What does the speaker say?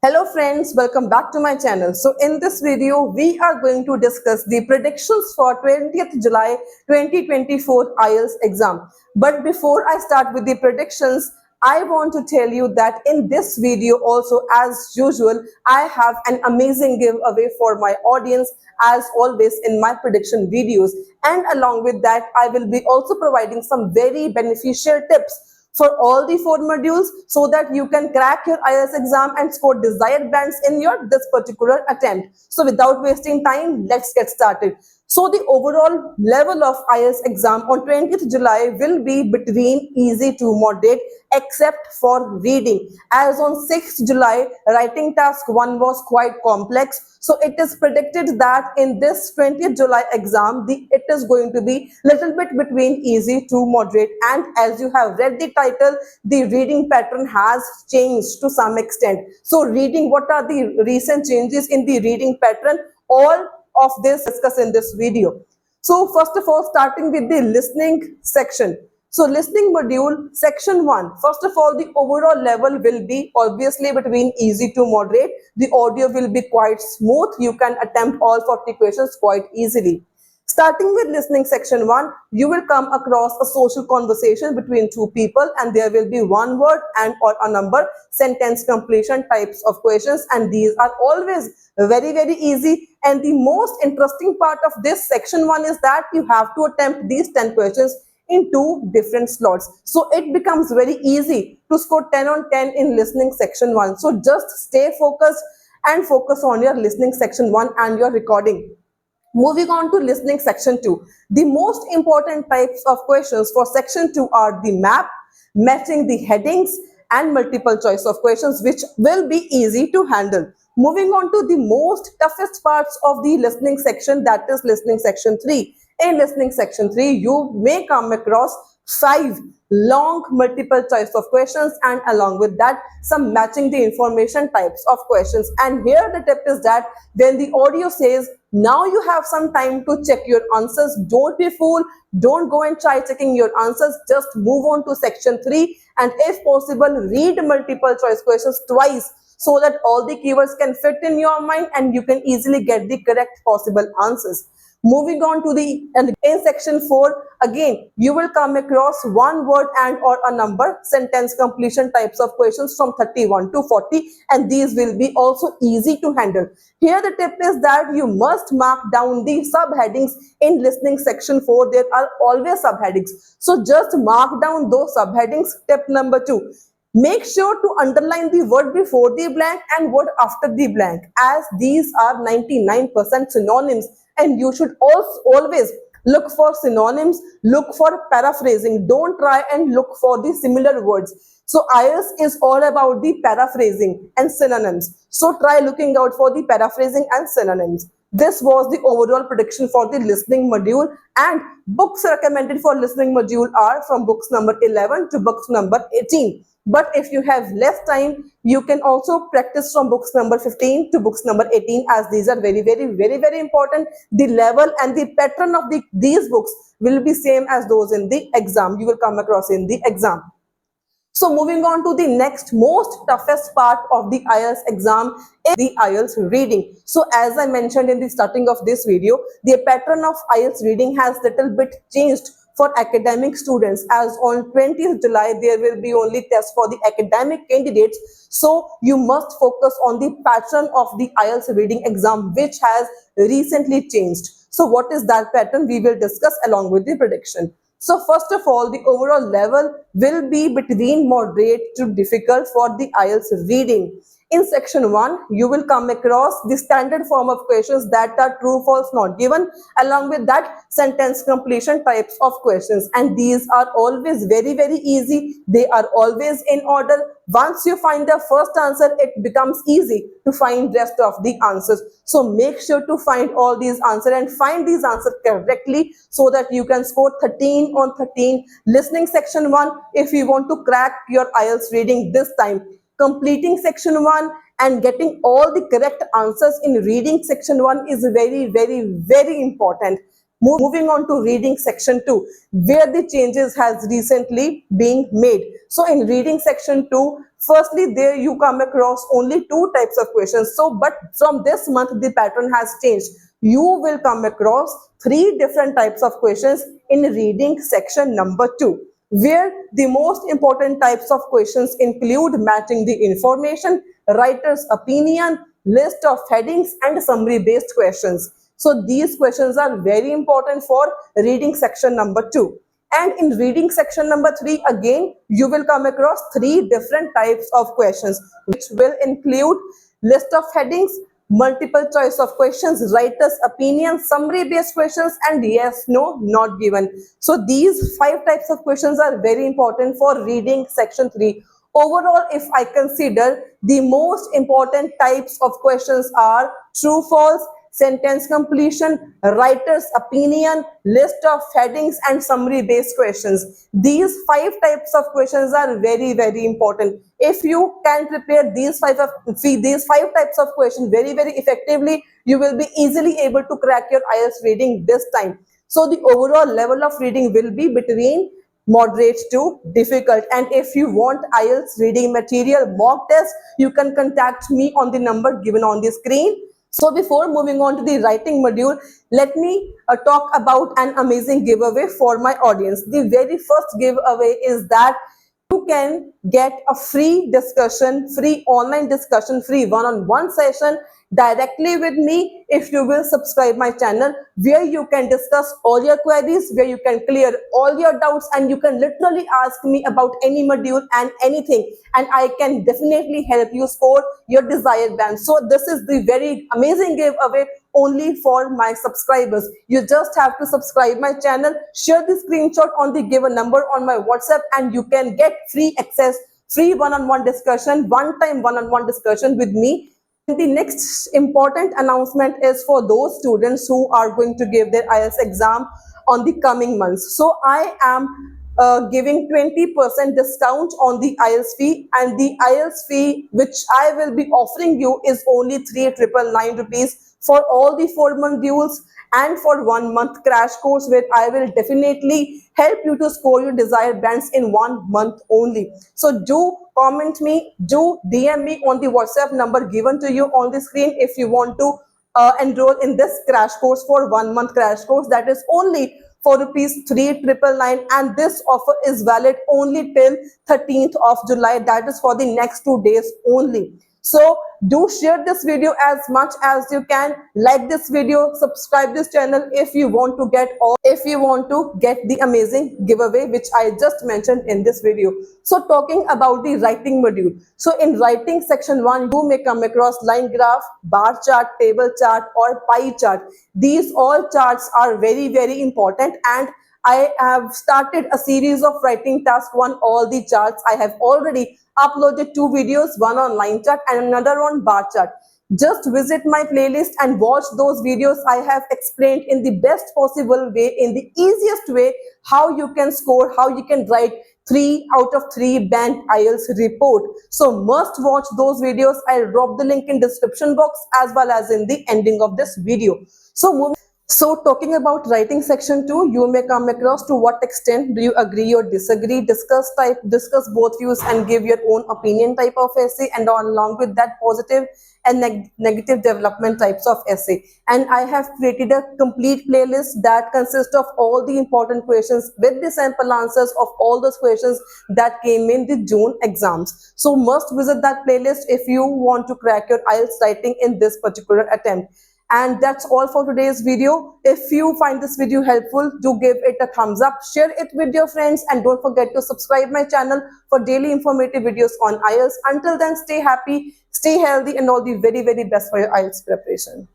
Hello friends, welcome back to my channel. So in this video, we are going to discuss the predictions for 20th July 2024 IELTS exam. But before I start with the predictions, I want to tell you that in this video also, as usual, I have an amazing giveaway for my audience as always in my prediction videos. And along with that, I will be also providing some very beneficial tips for all the four modules so that you can crack your IELTS exam and score desired bands in your this particular attempt. So without wasting time, let's get started. So the overall level of IELTS exam on 20th July will be between easy to moderate except for reading. As on 6th July, writing task 1 was quite complex. So it is predicted that in this 20th July exam, it is going to be little bit between easy to moderate. And as you have read the title, the reading pattern has changed to some extent. So reading, what are the recent changes in the reading pattern? All of this discuss in this video. So first of all, starting with the listening section. So listening module section 1, first of all, the overall level will be obviously between easy to moderate. The audio will be quite smooth. You can attempt all 40 questions quite easily. Starting with listening section 1, you will come across a social conversation between two people and there will be one word and or a number, sentence completion types of questions, and these are always very easy. And the most interesting part of this section 1 is that you have to attempt these 10 questions in 2 different slots. So it becomes very easy to score 10 on 10 in listening section 1. So just stay focused and focus on your listening section 1 and your recording. Moving on to listening section 2. The most important types of questions for section 2 are the map, matching the headings, and multiple choice of questions, which will be easy to handle. Moving on to the most toughest parts of the listening section, that is listening section 3. In listening section 3, you may come across 5 long multiple choice of questions and along with that some matching the information types of questions. And here the tip is that when the audio says now you have some time to check your answers, don't be fooled, don't go and try checking your answers, just move on to section 3 and if possible read multiple choice questions twice so that all the keywords can fit in your mind and you can easily get the correct possible answers. Moving on to in section 4, again, you will come across one word and or a number, sentence completion types of questions from 31 to 40, and these will be also easy to handle. Here the tip is that you must mark down the subheadings in listening section 4. There are always subheadings. So just mark down those subheadings. Tip number 2. Make sure to underline the word before the blank and word after the blank, as these are 99% synonyms and you should also always look for synonyms, look for paraphrasing. Don't try and look for the similar words. So IELTS is all about the paraphrasing and synonyms. So try looking out for the paraphrasing and synonyms. This was the overall prediction for the listening module, and books recommended for listening module are from books number 11 to books number 18. But if you have less time, you can also practice from books number 15 to books number 18, as these are very important. The level and the pattern of these books will be same as those in the exam. You will come across in the exam. So moving on to the next most toughest part of the IELTS exam is the IELTS reading. So as I mentioned in the starting of this video, the pattern of IELTS reading has little bit changed for academic students, as on 20th July there will be only tests for the academic candidates. So you must focus on the pattern of the IELTS reading exam, which has recently changed. So what is that pattern? We will discuss along with the prediction. So first of all, the overall level will be between moderate to difficult for the IELTS reading. In section 1, you will come across the standard form of questions that are true, false, not given. Along with that, sentence completion types of questions. And these are always very easy. They are always in order. Once you find the first answer, it becomes easy to find rest of the answers. So make sure to find all these answers and find these answers correctly so that you can score 13 on 13. Listening section 1, if you want to crack your IELTS reading this time, completing section 1 and getting all the correct answers in reading section 1 is very important. Moving on to reading section 2, where the changes has recently been made. So in reading section 2, firstly there you come across only two types of questions. So but from this month the pattern has changed. You will come across three different types of questions in reading section number 2, where the most important types of questions include matching the information, writer's opinion, list of headings, and summary based questions. So these questions are very important for reading section number 2. And in reading section number 3, again, you will come across three different types of questions, which will include list of headings, multiple choice of questions, writer's opinion, summary based questions, and yes, no, not given. So these five types of questions are very important for reading section 3. Overall, if I consider, the most important types of questions are true, false, sentence completion, writer's opinion, list of headings, and summary based questions. These five types of questions are very, very important. If you can prepare these five types of questions very, very effectively, you will be easily able to crack your IELTS reading this time. So the overall level of reading will be between moderate to difficult. And if you want IELTS reading material mock test, you can contact me on the number given on the screen. So before moving on to the writing module, let me talk about an amazing giveaway for my audience. The very first giveaway is that you can get a free discussion, free online discussion, free one-on-one session directly with me if you will subscribe my channel, where you can discuss all your queries, where you can clear all your doubts, and you can literally ask me about any module and anything, and I can definitely help you score your desired band. So this is the very amazing giveaway only for my subscribers. You just have to subscribe my channel, share the screenshot on the given number on my WhatsApp, and you can get free access, free one-on-one discussion, one-time one-on-one discussion with me. The next important announcement is for those students who are going to give their IELTS exam on the coming months. So I am giving 20% discount on the IELTS fee, and the IELTS fee which I will be offering you is only 3,999 rupees for all the 4 modules and for 1 month crash course, where I will definitely help you to score your desired bands in 1 month only. So do comment me, do DM me on the WhatsApp number given to you on the screen if you want to enroll in this crash course for 1 month crash course. That is only for rupees 3,999, and this offer is valid only till 13th of July. That is for the next 2 days only. So do share this video as much as you can, like this video, subscribe this channel if you want to get the amazing giveaway which I just mentioned in this video. So talking about the writing module. So in writing section 1, you may come across line graph, bar chart, table chart, or pie chart. These all charts are very, very important, and I have started a series of writing task on all the charts. I have already uploaded 2 videos, one on line chart and another on bar chart. Just visit my playlist and watch those videos. I have explained in the best possible way, in the easiest way, how you can score, how you can write 3 out of 3 band IELTS report. So must watch those videos. I'll drop the link in description box as well as in the ending of this video. So talking about writing section 2, you may come across to what extent do you agree or disagree, discuss both views and give your own opinion type of essay, and along with that positive and negative development types of essay. And I have created a complete playlist that consists of all the important questions with the sample answers of all those questions that came in the June exams. So must visit that playlist if you want to crack your IELTS writing in this particular attempt. And that's all for today's video. If you find this video helpful, do give it a thumbs up, share it with your friends, and don't forget to subscribe my channel for daily informative videos on IELTS. Until then, stay happy, stay healthy, and all the very, very best for your IELTS preparation.